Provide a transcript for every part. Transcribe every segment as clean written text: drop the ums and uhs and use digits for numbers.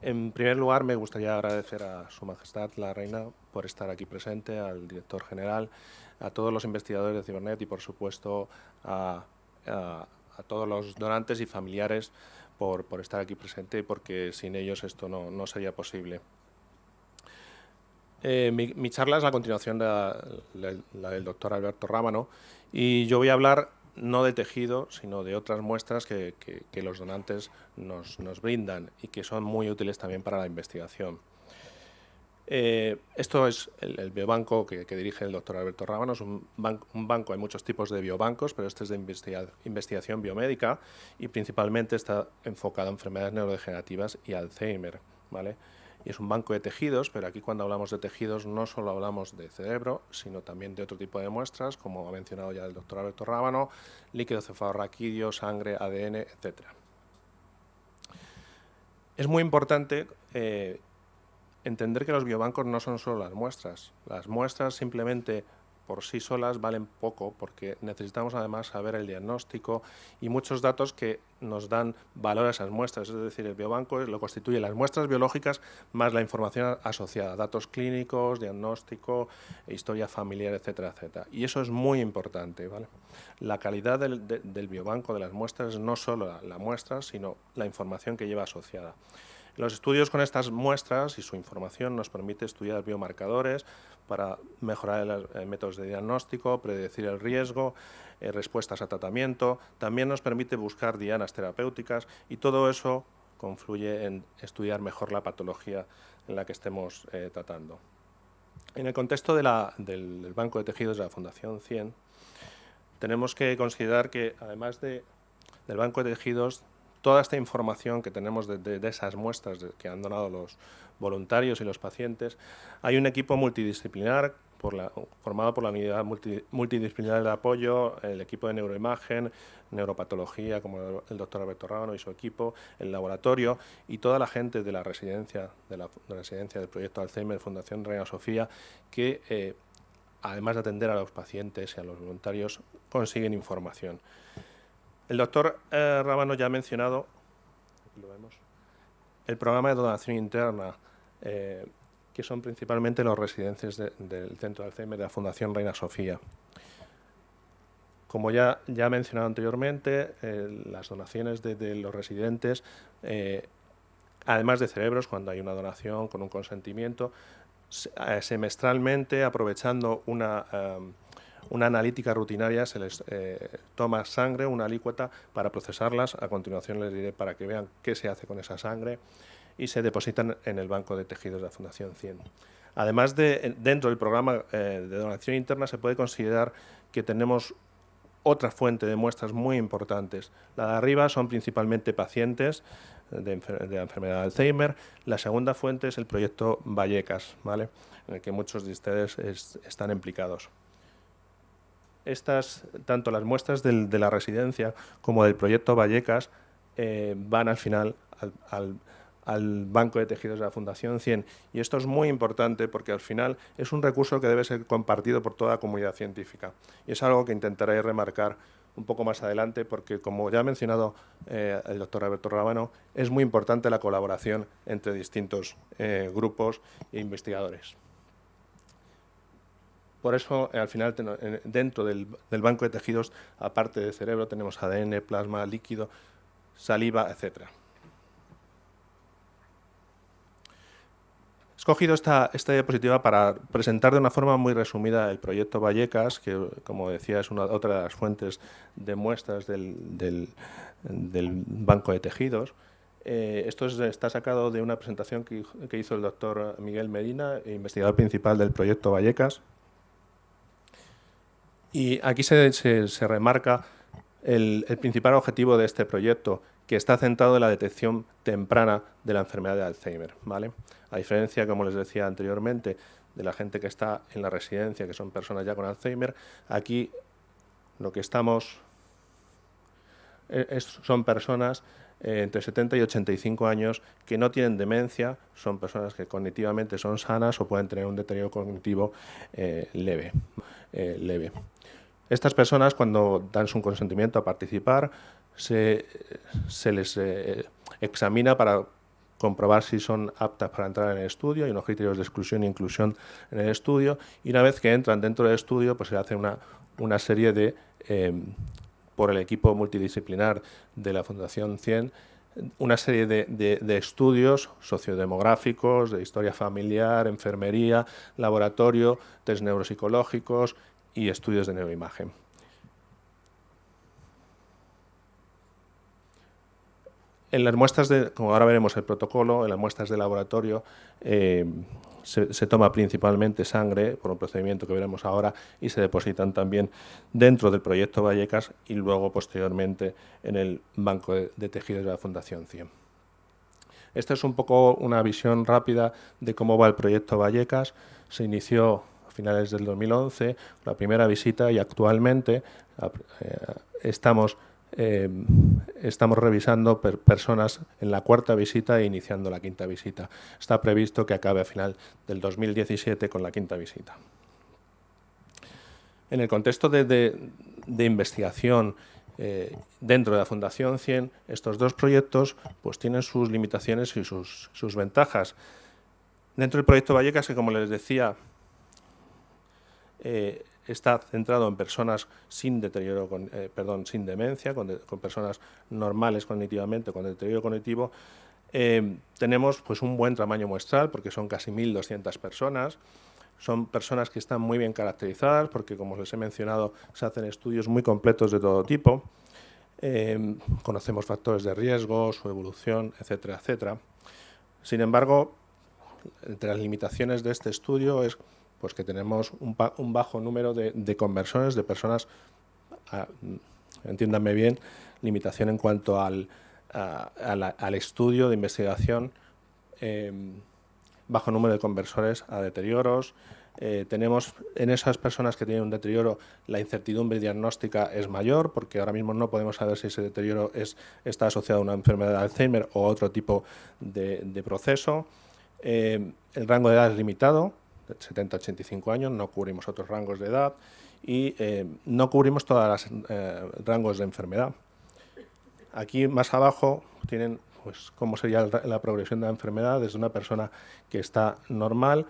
En primer lugar, me gustaría agradecer a Su Majestad la Reina por estar aquí presente, al director general, a todos los investigadores de Cibernet y, por supuesto, a todos los donantes y familiares por estar aquí presente, porque sin ellos esto no sería posible. Mi charla es la continuación de la del doctor Alberto Rábano, y yo voy a hablar no de tejido, sino de otras muestras que los donantes nos brindan y que son muy útiles también para la investigación. Esto es el biobanco que dirige el doctor Alberto Rábano. Es un banco, hay muchos tipos de biobancos, pero este es de investigación biomédica y principalmente está enfocado a enfermedades neurodegenerativas y Alzheimer, ¿vale? Y es un banco de tejidos, pero aquí cuando hablamos de tejidos no solo hablamos de cerebro, sino también de otro tipo de muestras, como ha mencionado ya el doctor Alberto Rábano, líquido cefalorraquídeo, sangre, ADN, etc. Es muy importante entender que los biobancos no son solo las muestras. Las muestras simplemente por sí solas valen poco, porque necesitamos además saber el diagnóstico y muchos datos que nos dan valor a esas muestras. Es decir, el biobanco lo constituye las muestras biológicas más la información asociada, datos clínicos, diagnóstico, historia familiar, etcétera, etcétera. Y eso es muy importante, ¿vale? La calidad del biobanco, de las muestras, es no solo la muestra, sino la información que lleva asociada. Los estudios con estas muestras y su información nos permite estudiar biomarcadores para mejorar los métodos de diagnóstico, predecir el riesgo, respuestas a tratamiento. También nos permite buscar dianas terapéuticas y todo eso confluye en estudiar mejor la patología en la que estemos tratando. En el contexto del Banco de Tejidos de la Fundación 100, tenemos que considerar que además del Banco de Tejidos, toda esta información que tenemos de esas muestras que han donado los voluntarios y los pacientes, hay un equipo multidisciplinar formado por la unidad multidisciplinar de apoyo, el equipo de neuroimagen, neuropatología, como el doctor Alberto Rábano y su equipo, el laboratorio y toda la gente de la residencia, del proyecto Alzheimer Fundación Reina Sofía, que además de atender a los pacientes y a los voluntarios, consiguen información. El doctor Rábano ya ha mencionado, lo vemos, el programa de donación interna, que son principalmente los residentes del Centro de Alzheimer de la Fundación Reina Sofía. Como ya he mencionado anteriormente, las donaciones de los residentes, además de cerebros, cuando hay una donación con un consentimiento, semestralmente, aprovechando una analítica rutinaria, se les toma sangre, una alícuota, para procesarlas. A continuación les diré para que vean qué se hace con esa sangre, y se depositan en el Banco de Tejidos de la Fundación 100. Además, dentro del programa de donación interna se puede considerar que tenemos otra fuente de muestras muy importantes. La de arriba son principalmente pacientes de la enfermedad de Alzheimer. La segunda fuente es el proyecto Vallecas, ¿vale?, en el que muchos de ustedes están implicados. Tanto las muestras de la residencia como del proyecto Vallecas van al final al Banco de Tejidos de la Fundación 100. Y esto es muy importante porque al final es un recurso que debe ser compartido por toda la comunidad científica. Y es algo que intentaré remarcar un poco más adelante porque, como ya ha mencionado el doctor Alberto Rábano, es muy importante la colaboración entre distintos grupos e investigadores. Por eso, al final, dentro del banco de tejidos, aparte de cerebro, tenemos ADN, plasma, líquido, saliva, etc. He escogido esta diapositiva para presentar de una forma muy resumida el proyecto Vallecas, que, como decía, es otra de las fuentes de muestras del banco de tejidos. Esto está sacado de una presentación que hizo el doctor Miguel Medina, investigador principal del proyecto Vallecas. Y aquí se remarca el principal objetivo de este proyecto, que está centrado en la detección temprana de la enfermedad de Alzheimer, ¿vale? A diferencia, como les decía anteriormente, de la gente que está en la residencia, que son personas ya con Alzheimer, aquí lo que estamos son personas entre 70 y 85 años que no tienen demencia, son personas que cognitivamente son sanas o pueden tener un deterioro cognitivo leve. Estas personas, cuando dan su consentimiento a participar, se les examina para comprobar si son aptas para entrar en el estudio, hay unos criterios de exclusión e inclusión en el estudio, y una vez que entran dentro del estudio, pues se hace una serie de, por el equipo multidisciplinar de la Fundación 100, una serie de estudios sociodemográficos, de historia familiar, enfermería, laboratorio, test neuropsicológicos y estudios de neuroimagen. En las muestras, como ahora veremos el protocolo, en las muestras de laboratorio se toma principalmente sangre por un procedimiento que veremos ahora y se depositan también dentro del proyecto Vallecas y luego posteriormente en el banco de tejidos de la Fundación 100. Esta es un poco una visión rápida de cómo va el proyecto Vallecas. Se inició a finales del 2011, la primera visita, y actualmente estamos revisando personas en la cuarta visita e iniciando la quinta visita. Está previsto que acabe a final del 2017 con la quinta visita. En el contexto de investigación dentro de la Fundación 100, estos dos proyectos pues, tienen sus limitaciones y sus ventajas. Dentro del proyecto Vallecas, que como les decía, está centrado en personas sin deterioro, sin demencia, con personas normales cognitivamente, con deterioro cognitivo. Tenemos pues, un buen tamaño muestral, porque son casi 1.200 personas. Son personas que están muy bien caracterizadas, porque como les he mencionado, se hacen estudios muy completos de todo tipo. Conocemos factores de riesgo, su evolución, etcétera, etcétera. Sin embargo, entre las limitaciones de este estudio es pues que tenemos un bajo número de conversiones de personas, entiéndanme bien, limitación en cuanto al estudio de investigación, bajo número de conversores a deterioros. Tenemos en esas personas que tienen un deterioro, la incertidumbre diagnóstica es mayor, porque ahora mismo no podemos saber si ese deterioro está asociado a una enfermedad de Alzheimer o otro tipo de proceso. El rango de edad es limitado, de 70 a 85 años, no cubrimos otros rangos de edad y no cubrimos todos los rangos de enfermedad. Aquí más abajo tienen pues, cómo sería la progresión de la enfermedad desde una persona que está normal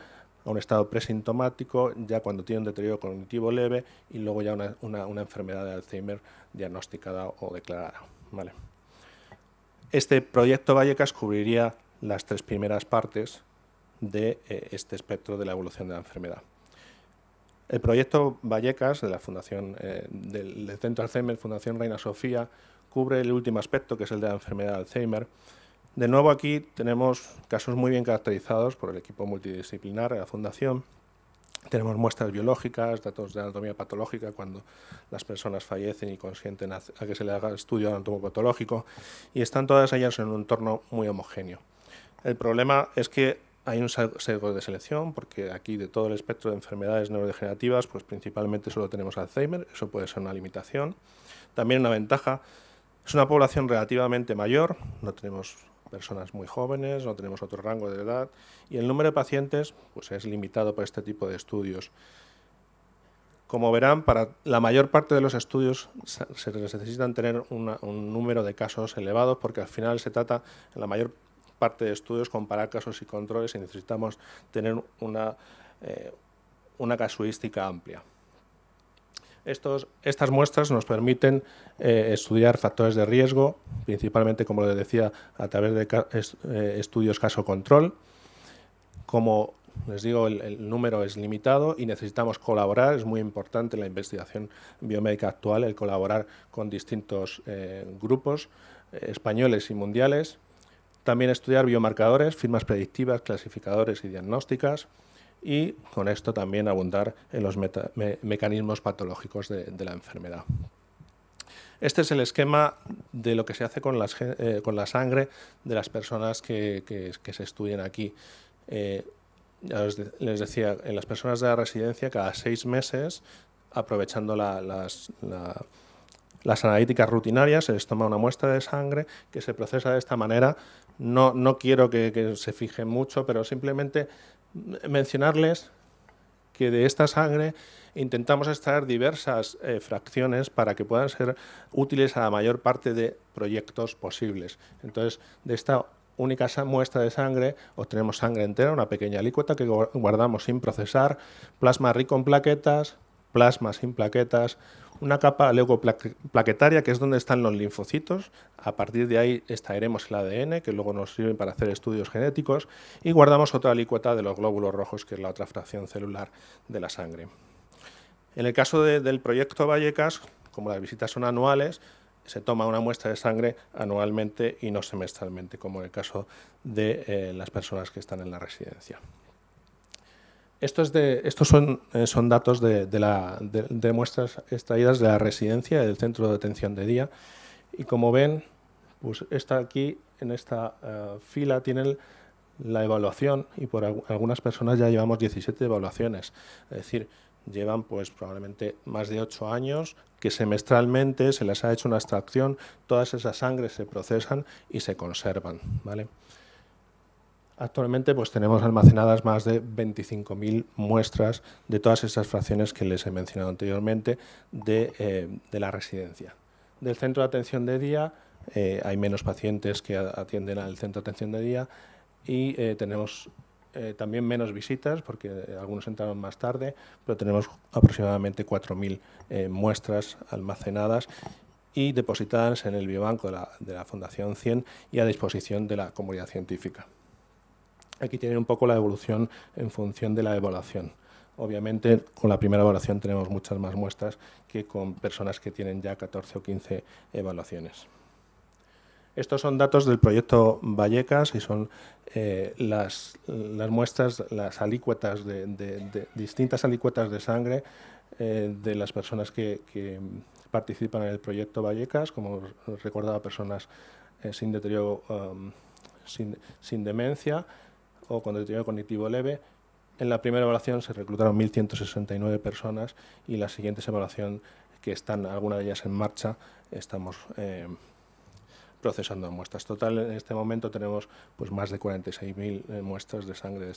a un estado presintomático, ya cuando tiene un deterioro cognitivo leve y luego ya una enfermedad de Alzheimer diagnosticada o declarada. ¿Vale? Este proyecto Vallecas cubriría las tres primeras partes de este espectro de la evolución de la enfermedad. El proyecto Vallecas de la Fundación del Centro Alzheimer, Fundación Reina Sofía, cubre el último aspecto, que es el de la enfermedad de Alzheimer. De nuevo aquí tenemos casos muy bien caracterizados por el equipo multidisciplinar de la Fundación. Tenemos muestras biológicas, datos de anatomía patológica cuando las personas fallecen y consienten a que se le haga estudio anatomopatológico, y están todas ellas en un entorno muy homogéneo. El problema es que hay un sesgo de selección, porque aquí de todo el espectro de enfermedades neurodegenerativas, pues principalmente solo tenemos Alzheimer, eso puede ser una limitación. También una ventaja, es una población relativamente mayor, no tenemos personas muy jóvenes, no tenemos otro rango de edad, y el número de pacientes pues, es limitado por este tipo de estudios. Como verán, para la mayor parte de los estudios se necesitan tener un número de casos elevados, porque al final se trata, en la mayor parte de estudios, comparar casos y controles, y necesitamos tener una casuística amplia. Estas muestras nos permiten estudiar factores de riesgo, principalmente, como les decía, a través de estudios caso-control. Como les digo, el número es limitado y necesitamos colaborar. Es muy importante en la investigación biomédica actual el colaborar con distintos grupos españoles y mundiales. También estudiar biomarcadores, firmas predictivas, clasificadores y diagnósticas, y con esto también abundar en los mecanismos patológicos de la enfermedad. Este es el esquema de lo que se hace con la sangre de las personas que se estudian aquí. Ya les decía, en las personas de la residencia, cada 6 meses, aprovechando las analíticas rutinarias, se les toma una muestra de sangre que se procesa de esta manera. No quiero que se fijen mucho, pero simplemente mencionarles que de esta sangre intentamos extraer diversas fracciones para que puedan ser útiles a la mayor parte de proyectos posibles. Entonces, de esta única muestra de sangre, obtenemos sangre entera, una pequeña alícuota que guardamos sin procesar, plasma rico en plaquetas, plasma sin plaquetas, una capa leucoplaquetaria, que es donde están los linfocitos. A partir de ahí extraeremos el ADN, que luego nos sirve para hacer estudios genéticos, y guardamos otra alícuota de los glóbulos rojos, que es la otra fracción celular de la sangre. En el caso del proyecto Vallecas, como las visitas son anuales, se toma una muestra de sangre anualmente y no semestralmente, como en el caso de las personas que están en la residencia. Estos son datos de muestras extraídas de la residencia del centro de detención de día, y como ven, pues aquí en esta fila tienen la evaluación, y por algunas personas ya llevamos 17 evaluaciones, es decir, llevan pues probablemente más de 8 años que semestralmente se les ha hecho una extracción, todas esas sangres se procesan y se conservan, ¿vale? Actualmente pues tenemos almacenadas más de 25.000 muestras de todas esas fracciones que les he mencionado anteriormente de la residencia. Del centro de atención de día hay menos pacientes que atienden al centro de atención de día, y tenemos también menos visitas porque algunos entraron más tarde, pero tenemos aproximadamente 4.000 muestras almacenadas y depositadas en el biobanco de la Fundación CIEN y a disposición de la comunidad científica. Aquí tienen un poco la evolución en función de la evaluación. Obviamente, con la primera evaluación tenemos muchas más muestras que con personas que tienen ya 14 o 15 evaluaciones. Estos son datos del proyecto Vallecas y son las muestras, las alícuotas distintas alícuotas de sangre de las personas que participan en el proyecto Vallecas, como os recordaba, personas sin deterioro, sin demencia o con deterioro cognitivo leve. En la primera evaluación se reclutaron 1.169 personas, y en la siguiente evaluación, que están algunas de ellas en marcha, estamos procesando muestras. Total, en este momento tenemos pues más de 46.000 muestras de sangre de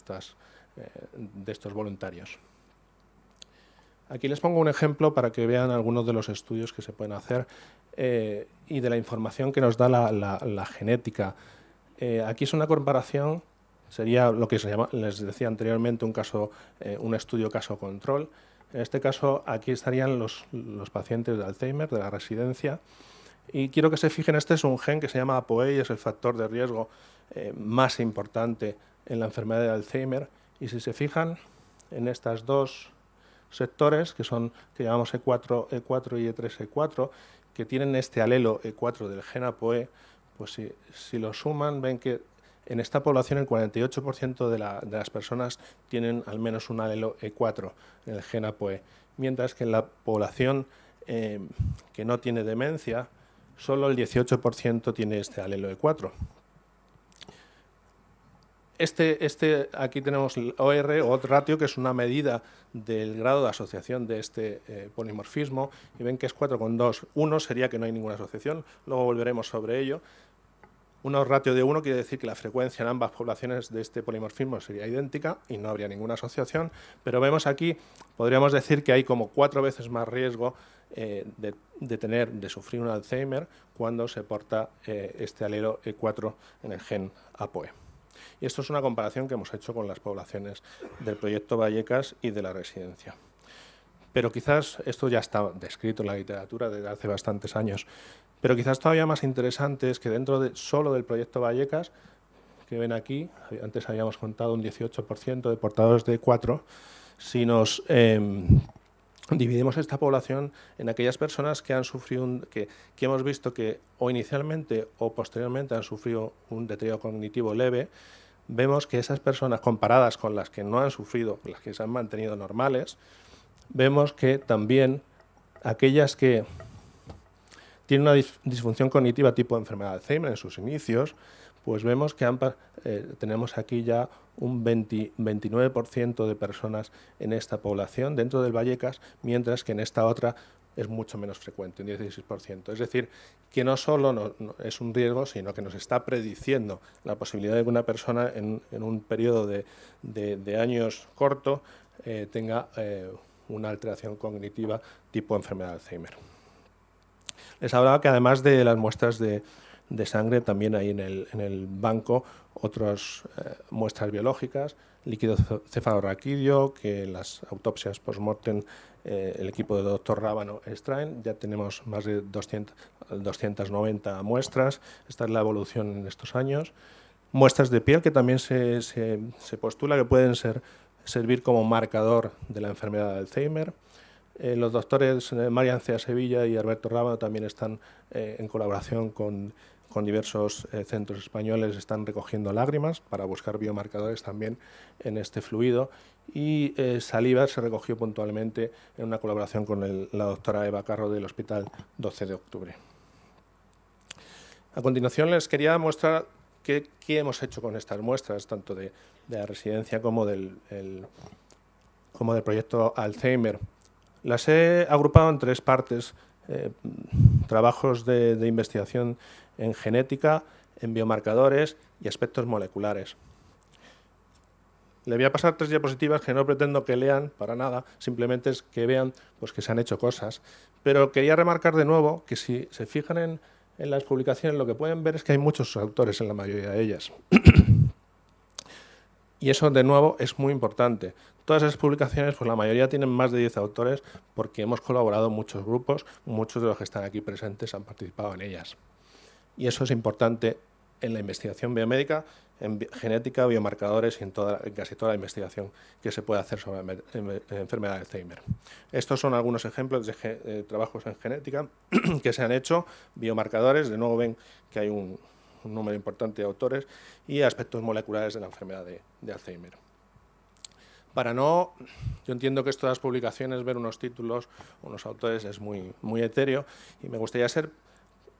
estos voluntarios. Aquí les pongo un ejemplo para que vean algunos de los estudios que se pueden hacer y de la información que nos da la genética. Aquí es una comparación, sería lo que les decía anteriormente, un estudio caso-control. En este caso, aquí estarían los pacientes de Alzheimer, de la residencia. Y quiero que se fijen, este es un gen que se llama ApoE y es el factor de riesgo más importante en la enfermedad de Alzheimer. Y si se fijan en estos dos sectores, que llamamos E4 y E3, E4, que tienen este alelo E4 del gen ApoE, pues si lo suman, ven que en esta población el 48% de las personas tienen al menos un alelo E4 en el gen ApoE, mientras que en la población que no tiene demencia, solo el 18% tiene este alelo E4. Aquí tenemos el OR, o odds ratio, que es una medida del grado de asociación de este polimorfismo, y ven que es 4,2. 1 sería que no hay ninguna asociación, luego volveremos sobre ello. Un odds ratio de 1 quiere decir que la frecuencia en ambas poblaciones de este polimorfismo sería idéntica y no habría ninguna asociación, pero vemos aquí, podríamos decir que hay como 4 veces más riesgo de sufrir un Alzheimer cuando se porta este alelo E4 en el gen ApoE. Y esto es una comparación que hemos hecho con las poblaciones del proyecto Vallecas y de la residencia. Pero quizás esto ya está descrito en la literatura desde hace bastantes años, pero quizás todavía más interesante es que dentro solo del proyecto Vallecas, que ven aquí, antes habíamos contado un 18% de portadores de E4, si nos dividimos esta población en aquellas personas que han sufrido, que hemos visto que o inicialmente o posteriormente han sufrido un deterioro cognitivo leve, vemos que esas personas, comparadas con las que no han sufrido, las que se han mantenido normales, vemos que también aquellas que tienen una disfunción cognitiva tipo enfermedad de Alzheimer en sus inicios, pues vemos que tenemos aquí ya un 29% de personas en esta población dentro del Vallecas, mientras que en esta otra es mucho menos frecuente, un 16%. Es decir, que no solo no es un riesgo, sino que nos está prediciendo la posibilidad de que una persona en un periodo de años corto tenga una alteración cognitiva tipo enfermedad de Alzheimer. Les hablaba que además de las muestras de de sangre, también hay en el banco otras muestras biológicas, líquido cefalorraquídeo, que en las autopsias post-mortem el equipo del doctor Rábano extraen. Ya tenemos más de 290 muestras. Esta es la evolución en estos años. Muestras de piel que también se postula que pueden servir como marcador de la enfermedad de Alzheimer. Los doctores Marian Cea Sevilla y Alberto Rábano también están en colaboración con diversos centros españoles, están recogiendo lágrimas para buscar biomarcadores también en este fluido, y saliva se recogió puntualmente en una colaboración con la doctora Eva Carro del Hospital 12 de Octubre. A continuación les quería mostrar qué hemos hecho con estas muestras, tanto de la residencia como del proyecto Alzheimer. Las he agrupado en tres partes: trabajos de investigación en genética, en biomarcadores y aspectos moleculares. Le voy a pasar 3 diapositivas que no pretendo que lean para nada, simplemente es que vean pues, que se han hecho cosas. Pero quería remarcar de nuevo que si se fijan en las publicaciones, lo que pueden ver es que hay muchos autores en la mayoría de ellas. Y eso, de nuevo, es muy importante. Todas esas publicaciones, pues la mayoría tienen más de 10 autores porque hemos colaborado en muchos grupos, muchos de los que están aquí presentes han participado en ellas. Y eso es importante en la investigación biomédica, en genética, biomarcadores y en casi toda la investigación que se puede hacer sobre la enfermedad de Alzheimer. Estos son algunos ejemplos de trabajos en genética que se han hecho, biomarcadores, de nuevo ven que hay un número importante de autores, y aspectos moleculares de la enfermedad de Alzheimer. Yo entiendo que esto de las publicaciones, ver unos títulos, unos autores, es muy etéreo, y me gustaría ser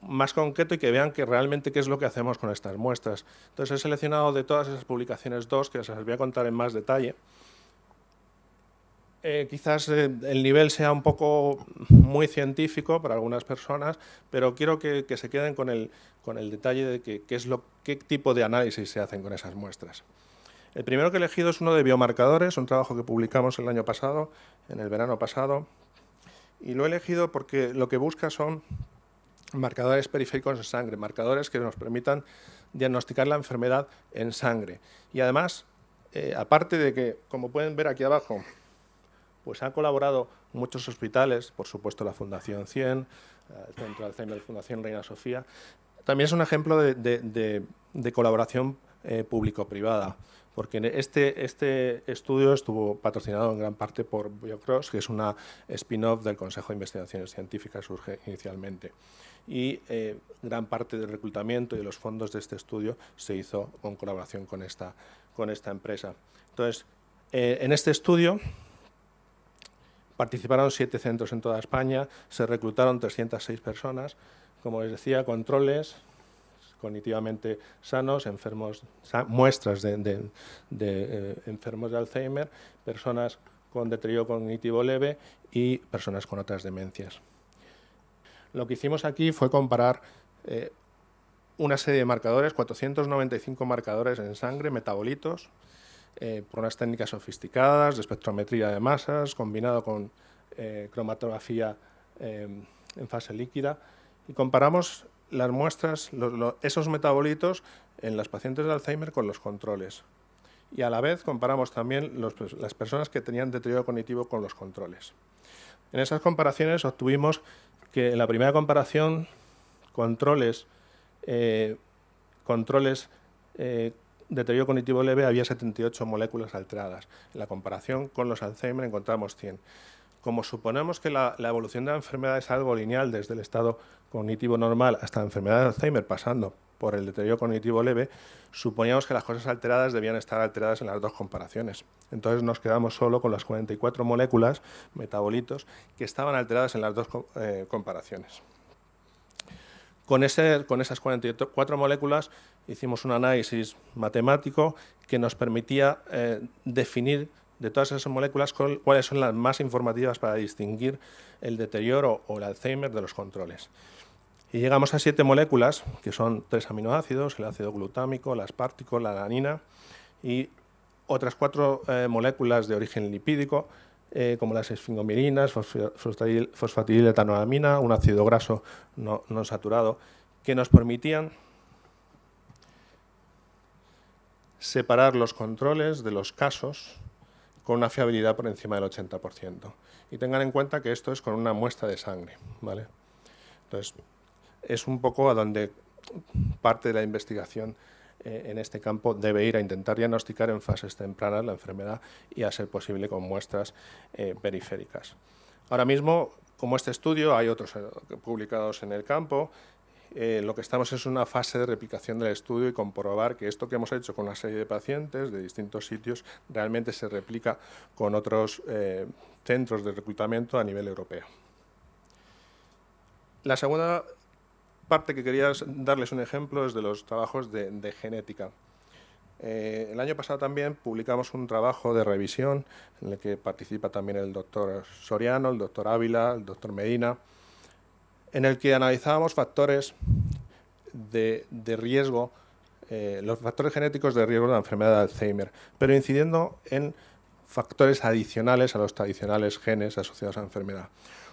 más concreto y que vean que realmente qué es lo que hacemos con estas muestras. Entonces he seleccionado de todas esas publicaciones 2, que se las voy a contar en más detalle. Quizás el nivel sea un poco muy científico para algunas personas, pero quiero que se queden con el detalle de qué tipo de análisis se hacen con esas muestras. El primero que he elegido es uno de biomarcadores, un trabajo que publicamos el año pasado, en el verano pasado, y lo he elegido porque lo que busca son marcadores periféricos de sangre, marcadores que nos permitan diagnosticar la enfermedad en sangre. Y además, aparte de que, como pueden ver aquí abajo, pues han colaborado muchos hospitales, por supuesto la Fundación 100, el Centro de Alzheimer, Fundación Reina Sofía. También es un ejemplo de colaboración público-privada, porque este estudio estuvo patrocinado en gran parte por BioCross, que es una spin-off del Consejo de Investigaciones Científicas, surge inicialmente. Y gran parte del reclutamiento y de los fondos de este estudio se hizo en colaboración con esta empresa. Entonces, en este estudio participaron 7 centros en toda España, se reclutaron 306 personas, como les decía, controles cognitivamente sanos, muestras de enfermos de Alzheimer, personas con deterioro cognitivo leve y personas con otras demencias. Lo que hicimos aquí fue comparar una serie de marcadores, 495 marcadores en sangre, metabolitos, por unas técnicas sofisticadas de espectrometría de masas, combinado con cromatografía en fase líquida, y comparamos las muestras, esos metabolitos en los pacientes de Alzheimer con los controles. Y a la vez comparamos también las personas que tenían deterioro cognitivo con los controles. En esas comparaciones obtuvimos que en la primera comparación, controles deterioro cognitivo leve, había 78 moléculas alteradas. En la comparación con los Alzheimer encontramos 100. Como suponemos que la evolución de la enfermedad es algo lineal desde el estado cognitivo normal hasta la enfermedad de Alzheimer, pasando por el deterioro cognitivo leve, suponíamos que las cosas alteradas debían estar alteradas en las dos comparaciones. Entonces nos quedamos solo con las 44 moléculas, metabolitos, que estaban alteradas en las dos comparaciones. Con esas 44 moléculas hicimos un análisis matemático que nos permitía definir de todas esas moléculas cuáles son las más informativas para distinguir el deterioro o el Alzheimer de los controles. Y llegamos a 7 moléculas, que son 3 aminoácidos, el ácido glutámico, el aspartico, la alanina, y otras 4 moléculas de origen lipídico, como las esfingomirinas, fosfatidiletoanolamina, un ácido graso no saturado, que nos permitían separar los controles de los casos con una fiabilidad por encima del 80%. Y tengan en cuenta que esto es con una muestra de sangre, ¿vale? Entonces, es un poco a donde parte de la investigación en este campo debe ir, a intentar diagnosticar en fases tempranas la enfermedad y, a ser posible, con muestras periféricas. Ahora mismo, como este estudio, hay otros publicados en el campo. Lo que estamos es en una fase de replicación del estudio y comprobar que esto que hemos hecho con una serie de pacientes de distintos sitios realmente se replica con otros centros de reclutamiento a nivel europeo. La segunda parte que quería darles un ejemplo es de los trabajos de genética. El año pasado también publicamos un trabajo de revisión en el que participa también el doctor Soriano, el doctor Ávila, el doctor Medina, en el que analizábamos factores de riesgo, los factores genéticos de riesgo de la enfermedad de Alzheimer, pero incidiendo en factores adicionales a los tradicionales genes asociados a la enfermedad.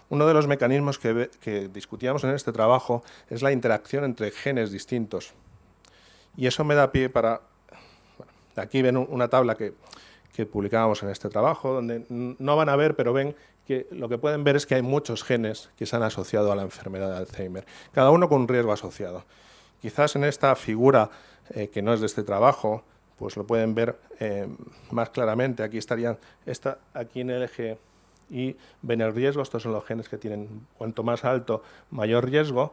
Uno de los mecanismos que discutíamos en este trabajo es la interacción entre genes distintos. Y eso me da pie para... Bueno, aquí ven una tabla que publicábamos en este trabajo, donde no van a ver, pero ven que lo que pueden ver es que hay muchos genes que se han asociado a la enfermedad de Alzheimer, cada uno con un riesgo asociado. Quizás en esta figura, que no es de este trabajo, pues lo pueden ver más claramente. Aquí estarían, aquí en el eje Y ven el riesgo. Estos son los genes que tienen, cuanto más alto, mayor riesgo.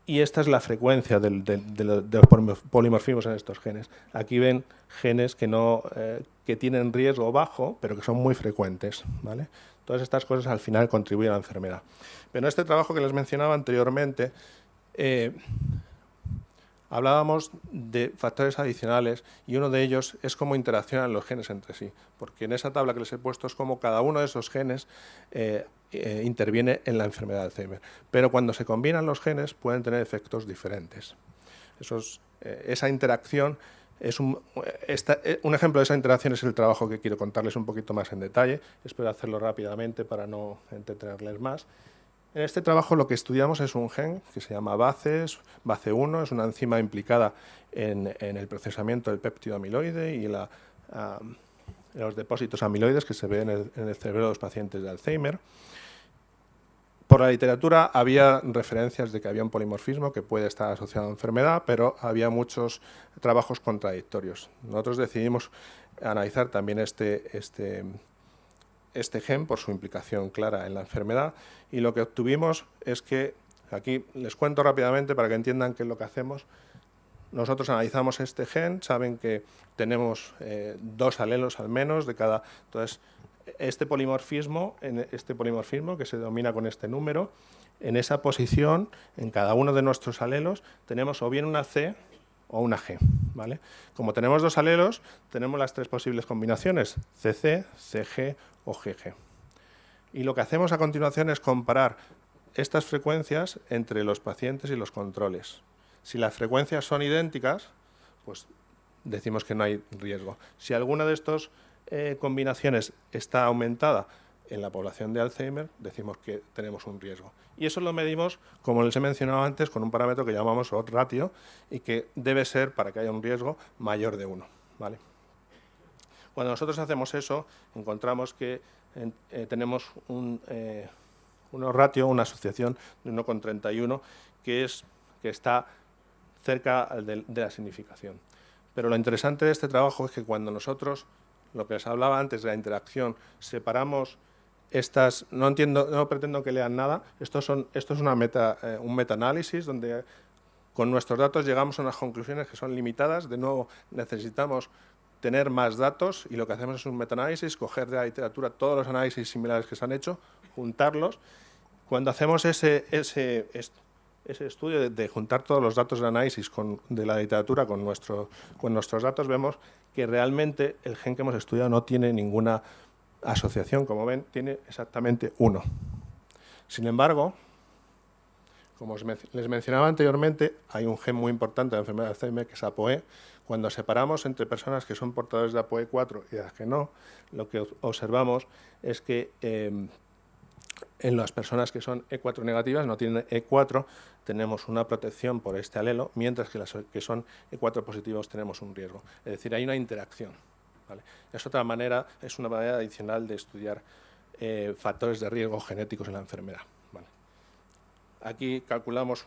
Y esta es la frecuencia de los polimorfismos en estos genes. Aquí ven genes que tienen riesgo bajo, pero que son muy frecuentes, ¿vale? Todas estas cosas al final contribuyen a la enfermedad. Pero en este trabajo que les mencionaba anteriormente, hablábamos de factores adicionales, y uno de ellos es cómo interaccionan los genes entre sí, porque en esa tabla que les he puesto es como cada uno de esos genes interviene en la enfermedad de Alzheimer. Pero cuando se combinan los genes pueden tener efectos diferentes. Esa interacción es un ejemplo de esa interacción es el trabajo que quiero contarles un poquito más en detalle. Espero hacerlo rápidamente para no entretenerles más. En este trabajo lo que estudiamos es un gen que se llama BACE1, es una enzima implicada en el procesamiento del péptido amiloide y los depósitos amiloides que se ven en el cerebro de los pacientes de Alzheimer. Por la literatura había referencias de que había un polimorfismo que puede estar asociado a la enfermedad, pero había muchos trabajos contradictorios. Nosotros decidimos analizar también este gen por su implicación clara en la enfermedad, y lo que obtuvimos es que, aquí les cuento rápidamente para que entiendan qué es lo que hacemos. Nosotros analizamos este gen, saben que tenemos 2 alelos al menos de cada. Entonces, este polimorfismo que se denomina con este número, en esa posición, en cada uno de nuestros alelos, tenemos o bien una C o una G, ¿vale? Como tenemos 2 alelos, tenemos las 3 posibles combinaciones, CC, CG o GG. Y lo que hacemos a continuación es comparar estas frecuencias entre los pacientes y los controles. Si las frecuencias son idénticas, pues decimos que no hay riesgo. Si alguna de estas combinaciones está aumentada en la población de Alzheimer, decimos que tenemos un riesgo. Y eso lo medimos, como les he mencionado antes, con un parámetro que llamamos odds ratio y que debe ser, para que haya un riesgo, mayor de 1, ¿vale? Cuando nosotros hacemos eso, encontramos que tenemos un odds ratio, una asociación de 1,31, que está cerca de la significación. Pero lo interesante de este trabajo es que cuando nosotros, lo que les hablaba antes de la interacción, separamos estas, no pretendo que lean nada, esto es un metaanálisis donde con nuestros datos llegamos a unas conclusiones que son limitadas. De nuevo, necesitamos tener más datos, y lo que hacemos es un metaanálisis, coger de la literatura todos los análisis similares que se han hecho, juntarlos. Cuando hacemos ese estudio de juntar todos los datos de análisis de la literatura con nuestros datos, vemos que realmente el gen que hemos estudiado no tiene ninguna asociación. Como ven, tiene exactamente 1. Sin embargo, como les mencionaba anteriormente, hay un gen muy importante de la enfermedad de Alzheimer, que es ApoE. Cuando separamos entre personas que son portadores de ApoE4 y las que no, lo que observamos es que En las personas que son E4 negativas, no tienen E4, tenemos una protección por este alelo, mientras que las que son E4 positivos tenemos un riesgo. Es decir, hay una interacción, ¿vale? Es otra manera, es una manera adicional de estudiar factores de riesgo genéticos en la enfermedad, ¿vale? Aquí calculamos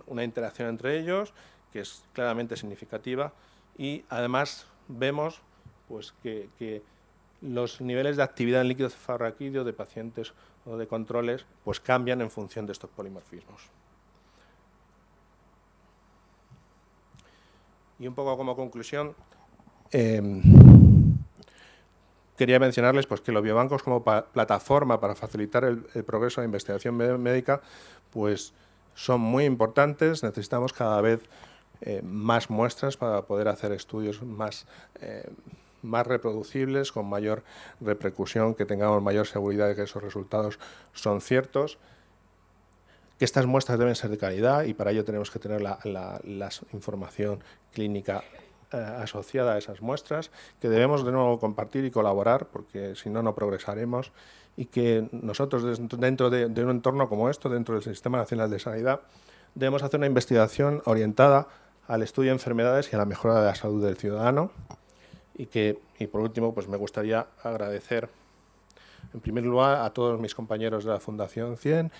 una interacción entre ellos, que es claramente significativa, y además vemos pues, que los niveles de actividad en líquido cefalorraquídeo de pacientes o de controles pues cambian en función de estos polimorfismos. Y un poco como conclusión, quería mencionarles pues, que los biobancos como plataforma para facilitar el progreso de investigación médica pues, son muy importantes. Necesitamos cada vez más muestras para poder hacer estudios más reproducibles, con mayor repercusión, que tengamos mayor seguridad de que esos resultados son ciertos, que estas muestras deben ser de calidad y para ello tenemos que tener la información clínica asociada a esas muestras, que debemos de nuevo compartir y colaborar, porque si no, no progresaremos, y que nosotros dentro de un entorno como esto, dentro del Sistema Nacional de Sanidad, debemos hacer una investigación orientada al estudio de enfermedades y a la mejora de la salud del ciudadano. Y por último, pues me gustaría agradecer, en primer lugar, a todos mis compañeros de la Fundación 100,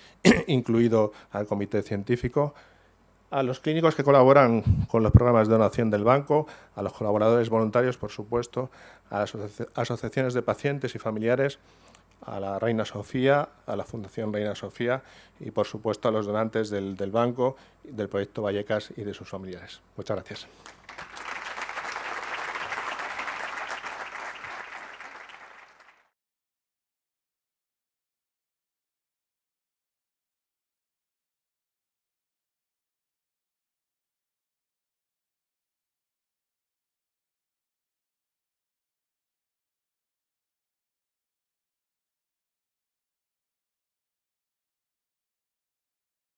incluido al comité científico, a los clínicos que colaboran con los programas de donación del banco, a los colaboradores voluntarios, por supuesto, a las asociaciones de pacientes y familiares, a la Reina Sofía, a la Fundación Reina Sofía y, por supuesto, a los donantes del banco, del proyecto Vallecas y de sus familiares. Muchas gracias.